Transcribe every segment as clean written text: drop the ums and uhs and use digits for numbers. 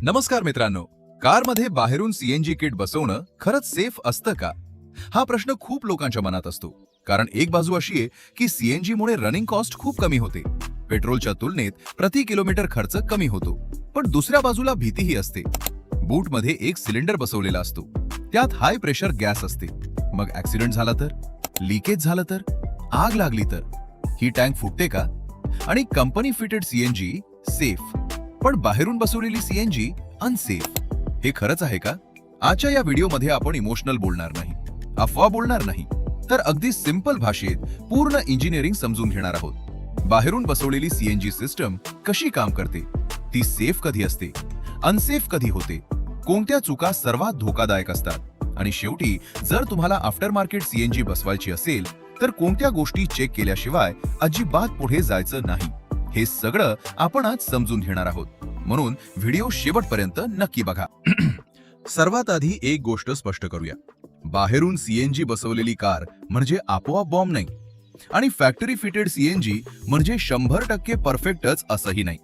नमस्कार मित्रांनो, कारमध्ये बाहेरून सीएनजी किट बसवणं खरंच सेफ असतं का? हा प्रश्न खूप लोकांच्या मनात असतो. कारण एक बाजू अशी आहे की सीएनजी मुळे रनिंग कॉस्ट खूप कमी होते, पेट्रोलच्या तुलनेत प्रति किलोमीटर खर्च कमी होतो. पण दुसऱ्या बाजूला भीतीही असते. बूटमध्ये एक सिलेंडर बसवलेला असतो, त्यात हाय प्रेशर गॅस असते. मग ऍक्सिडेंट झाला तर, लिकेज झालं तर, आग लागली तर ही टँक फुटते का? आणि कंपनी फिटेड सीएनजी सेफ, पण बाहेरून बसवलेली सीएनजी अनसेफ, हे खरंच आहे का? आजच्या या व्हिडिओमध्ये आपण इमोशनल बोलणार नाही, अफवा बोलणार नाही, तर अगदी सिंपल भाषेत पूर्ण इंजिनिअरिंग समजून घेणार आहोत. बाहेरून बसवलेली सीएनजी सिस्टम कशी काम करते, ती सेफ कधी असते, अनसेफ कधी होते, कोणत्या चुका सर्वात धोकादायक असतात, आणि शेवटी जर तुम्हाला आफ्टर मार्केट सीएनजी बसवायची असेल तर कोणत्या गोष्टी चेक केल्याशिवाय अजिबात पुढे जायचं नाही, हे सगळं आपण आज समजून घेणार आहोत. म्हणून व्हिडिओ शेवटपर्यंत नक्की बघा. सर्वात आधी एक गोष्ट स्पष्ट करूया. बाहेरून सीएनजी बसवलेली कार म्हणजे आपोआप बॉम्ब नाही, आणि फॅक्टरी फिटेड सीएनजी म्हणजे 100% परफेक्टच असंही नाही.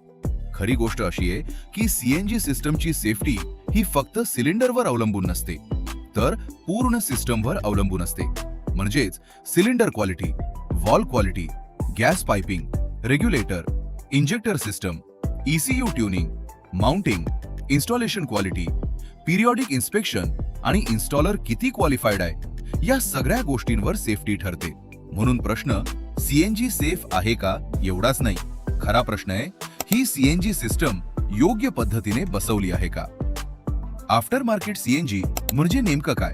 खरी गोष्ट अशी आहे की सीएनजी सिस्टमची सेफ्टी ही फक्त सिलेंडरवर अवलंबून नसते, तर पूर्ण सिस्टमवर अवलंबून असते. म्हणजेच cylinder quality, valve quality, gas piping, regulator, injector system, ECU tuning, mounting, installation quality, periodic inspection आणि इन्स्टॉलर किती क्वालिफाईड आहे, या सगळ्या गोष्टींवर सेफ्टी ठरते. म्हणून प्रश्न सीएनजी सेफ आहे का एवढाच नाही, खरा प्रश्न आहे ही सीएनजी सिस्टम योग्य पद्धतीने बसवली आहे का? आफ्टर मार्केट सीएनजी म्हणजे नेमकं काय?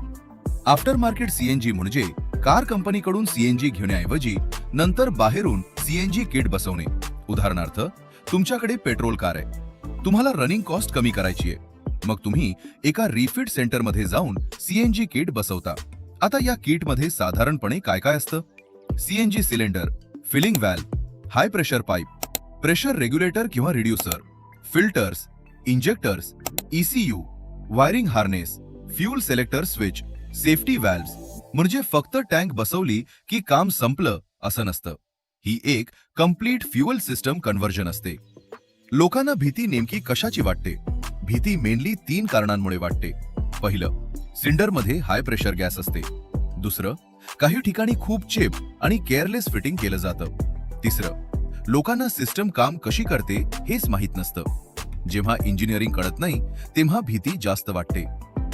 आफ्टर मार्केट सीएनजी म्हणजे कार कंपनीकडून सीएनजी घेण्याऐवजी नंतर बाहेरून सीएनजी किट बसवणे. उदाहरणार्थ, तुमच्याकडे पेट्रोल कार आहे, तुम्हाला रनिंग कॉस्ट कमी करायची आहे, मग तुम्ही एका रिफिट सेंटरमध्ये जाऊन सीएनजी किट बसवता. आता या किटमध्ये साधारणपणे काय काय असतं? CNG cylinder, filling valve, high pressure pipe, pressure regulator किंवा reducer, filters, injectors, ECU, wiring harness, fuel selector switch, safety valves. म्हणजे फक्त टँक बसवली की काम संपलं असं नसतं. ही एक कंप्लीट फ्युअल सिस्टम कन्व्हर्जन असते. लोकांना भीती नेमकी कशाची वाटते? भीती मेनली 3 कारणांमुळे वाटते. पहिलं, सिलेंडरमध्ये हाय प्रेशर गॅस असते. दुसरं, काही ठिकाणी खूप चिप आणि केअरलेस फिटिंग केलं जातं. तिसरं, लोकांना सिस्टम काम कशी करते हेच माहीत नसतं. जेव्हा इंजिनिअरिंग कळत नाही तेव्हा भीती जास्त वाटते.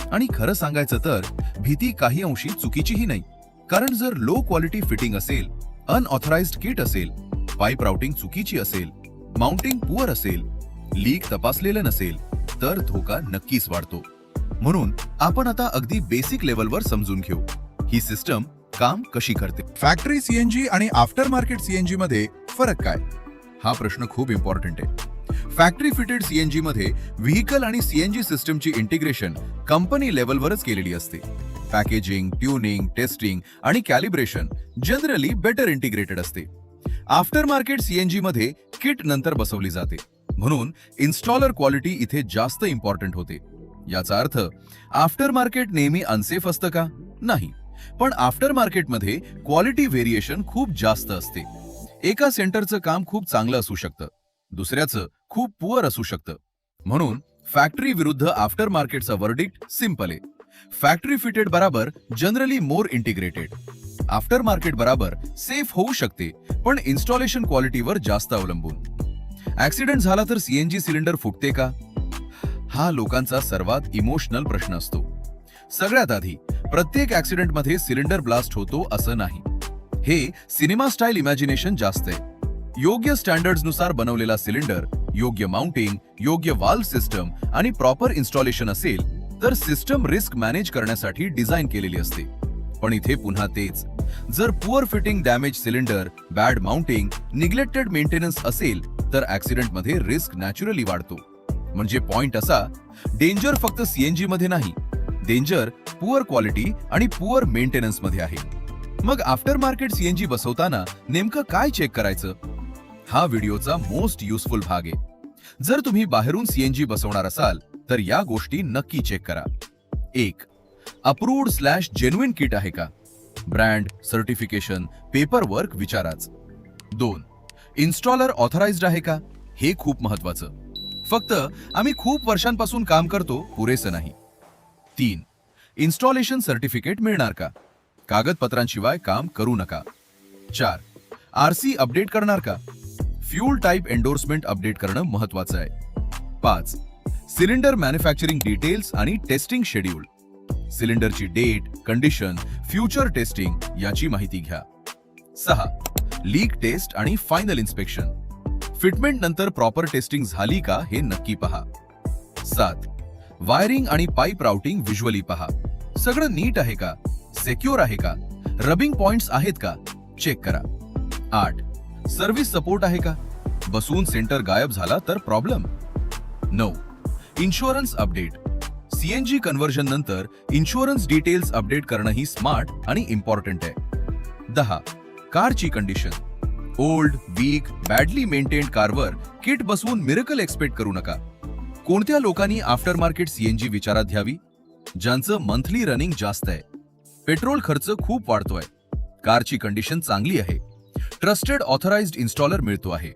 आणि खरं सांगायचं तर भीती काही अंशी चुकीचीही नाही. कारण जर लो क्वालिटी फिटिंग असेल, अनऑथराइज्ड किट असेल, पाईप राउटिंग चुकीची असेल, माउंटिंग पुअर असेल, लीक तपासलेलं नसेल, तर धोका नक्कीच वाढतो. म्हणून आपण आता अगदी बेसिक लेवलवर समजून घेऊ ही सिस्टम काम कशी करते. फॅक्टरी सीएनजी आणि आफ्टर मार्केट सीएनजी मध्ये फरक काय? हा प्रश्न खूप इम्पॉर्टंट आहे. फॅक्टरी फिटेड सीएनजी मध्ये व्हेइकल आणि सीएनजी सिस्टमची इंटिग्रेशन कंपनी लेवलवरच केलेली असते. पॅकेजिंग, ट्यूनिंग, टेस्टिंग आणि कॅलिब्रेशन जनरली बेटर इंटिग्रेटेड असते. आफ्टर मार्केट सीएनजी मध्ये किट नंतर बसवली जाते, म्हणून इन्स्टॉलर क्वालिटी इथे जास्त इम्पॉर्टंट होते. याचा अर्थ आफ्टर मार्केट नेहमी अनसेफ असतं का? नाही, पण आफ्टर मार्केटमध्ये क्वालिटी व्हेरिएशन खूप जास्त असते. एका सेंटरचं काम खूप चांगलं असू शकतं, दुसऱ्याचं खूप पुअर असू शकतं. म्हणून फॅक्टरी विरुद्ध आफ्टर मार्केटचा वर्डिक्ट सिंपल आहे. फॅक्टरी फिटेड बराबर generally more integrated, after market बराबर सेफ होऊ शकते पण इन्स्टॉलेशन क्वालिटीवर जास्त अवलंबून. ऍक्सिडेंट झाला तर सीएनजी सिलेंडर फुटते का? हा लोकांचा सर्वात इमोशनल प्रश्न असतो. सगळ्यात आधी, प्रत्येक ऍक्सिडेंटमध्ये सिलेंडर ब्लास्ट होतो असं नाही. हे सिनेमा स्टाईल इमॅजिनेशन जास्त आहे. योग्य स्टँडर्ड्सनुसार बनवलेला सिलेंडर, योग्य माउंटिंग, योग्य वाल्व सिस्टम आणि प्रॉपर इन्स्टॉलेशन असेल तर सिस्टम रिस्क मॅनेज करण्यासाठी डिझाइन केलेली असते. पण इथे पुन्हा तेच, जर poor fitting, damage cylinder, bad mounting, neglected maintenance असेल तर ऍक्सिडेंटमध्ये रिस्क नॅचरली वाढतो. म्हणजे पॉइंट असा, डेंजर फक्त सीएनजी मध्ये नाही, डेंजर पुअर क्वालिटी आणि पुअर मेंटेनन्स मध्ये आहे. मग आफ्टर मार्केट सीएनजी बसवताना नेमकं काय चेक करायचं? हा व्हिडिओचा मोस्ट युजफुल भाग आहे. जर तुम्ही बाहेरून सीएनजी बसवणार असाल तर या गोष्टी नक्की चेक करा. 1. अप्रूव्ड/जेन्युइन किट आहे का? ब्रँड, सर्टिफिकेशन, पेपर वर्क विचाराच. 2. इन्स्टॉलर ऑथराइज्ड आहे का? हे खूप महत्वाचं. फक्त आम्ही खूप वर्षांपासून काम करतो पुरेसं नाही. 3. इन्स्टॉलेशन सर्टिफिकेट मिळणार का? कागदपत्रांशिवाय काम करू नका. 4. आरसी अपडेट करणार का? फ्यूल टाइप एंडोर्समेंट अपडेट करणं महत्वाचं आहे. 5. सिलेंडर मॅन्युफॅक्चरिंग डिटेल्स आणि टेस्टिंग शेड्यूल. सिलेंडरची डेट, कंडिशन, फ्युचर टेस्टिंग याची माहिती घ्या. 6. लीक टेस्ट आणि फायनल इन्स्पेक्शन. फिटमेंट नंतर प्रॉपर टेस्टिंग झाली का हे नक्की पहा. 7. वायरिंग आणि पाईप राउटिंग व्हिज्युअली पहा. सगळं नीट आहे का? सेक्युअर आहे का? रबिंग पॉइंट्स आहेत का? चेक करा. 8. सर्व्हिस सपोर्ट आहे का? बसवून सेंटर गायब झाला तर problem. 9. Insurance update. CNG conversion नंतर इन्शुरन्स डिटेल्स अपडेट करणं ही स्मार्ट आणि इम्पॉर्टंट आहे. 10. कारची condition. Old, weak, badly maintained कारवर किट बसवून मिरेकल एक्सपेक्ट करू नका. कोणत्या लोकांनी आफ्टर मार्केट सीएनजी विचारात घ्यावी? ज्यांचं मंथली रनिंग जास्त आहे, पेट्रोल खर्च खूप वाढतोय, कारची कंडिशन चांगली आहे, ट्रस्टेड ऑथराइज्ड इन्स्टॉलर मिळतो आहे,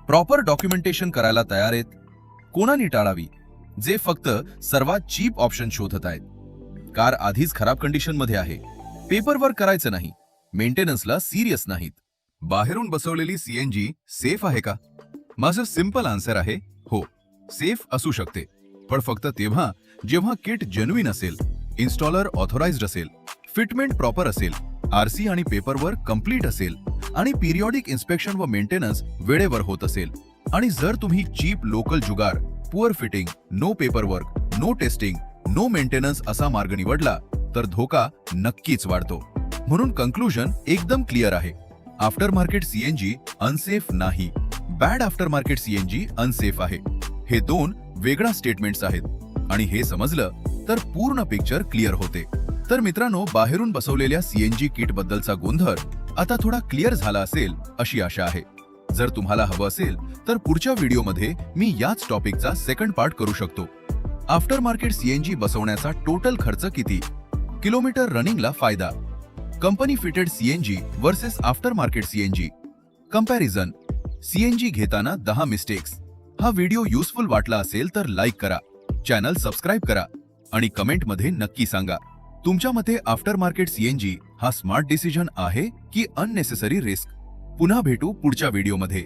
प्रॉपर डॉक्युमेंटेशन करायला तयार आहेत. कोणानी टाळावी? जे फक्त सर्वात चीप ऑप्शन शोधत आहेत. कार आधीच खराब कंडिशनमध्ये आहे, पेपर वर्क करायचं नाही, मेंटेनन्सला सिरियस नाहीत. बाहेरून बसवलेली सीएनजी सेफ आहे का? माझं सिंपल आन्सर आहे हो, सेफ असू शकते, पण फक्त तेव्हा जेव्हा किट जेन्युइन असेल, इन्स्टॉलर ऑथराइज्ड असेल, फिटमेंट प्रॉपर असेल, आरसी आणि पेपरवर्क कंप्लीट असेल आणि पिरियॉडिक इन्स्पेक्शन व मेंटेनन्स वेळेवर होत असेल. आणि जर तुम्ही चीप लोकल जुगार, poor fitting, no paperwork, no testing, no maintenance असा मार्ग निवडला तर धोका नक्कीच वाढतो. म्हणून कंक्लुजन एकदम क्लिअर आहे. आफ्टर मार्केट सीएनजी अनसेफ नाही, bad after market CNG unsafe आहे. हे दोन वेगळ्या स्टेटमेंट्स आहेत आणि हे समजलं तर पूर्ण पिक्चर क्लिअर होते. तर मित्रांनो, बाहेरून बसवलेल्या सीएनजी किट बद्दलचा गोंधळ आता थोडा क्लिअर झाला असेल अशी आशा आहे. जर तुम्हाला हवं असेल तर पुढच्या व्हिडिओमध्ये मी याच टॉपिकचा सेकंड पार्ट करू शकतो. आफ्टर मार्केट सीएनजी बसवण्याचा टोटल खर्च किती, किलोमीटर रनिंगला फायदा, company fitted CNG versus after market CNG, comparison, CNG घेताना 10 मिस्टेक्स. हा व्हिडिओ युजफुल वाटला असेल तर लाईक करा, चॅनल सबस्क्राईब करा आणि कमेंटमध्ये नक्की सांगा तुमच्या मते आफ्टर मार्केट सीएनजी हा स्मार्ट डिसिजन आहे की अननेसेसरी रिस्क. पुन्हा भेटू पुढच्या व्हिडिओमध्ये.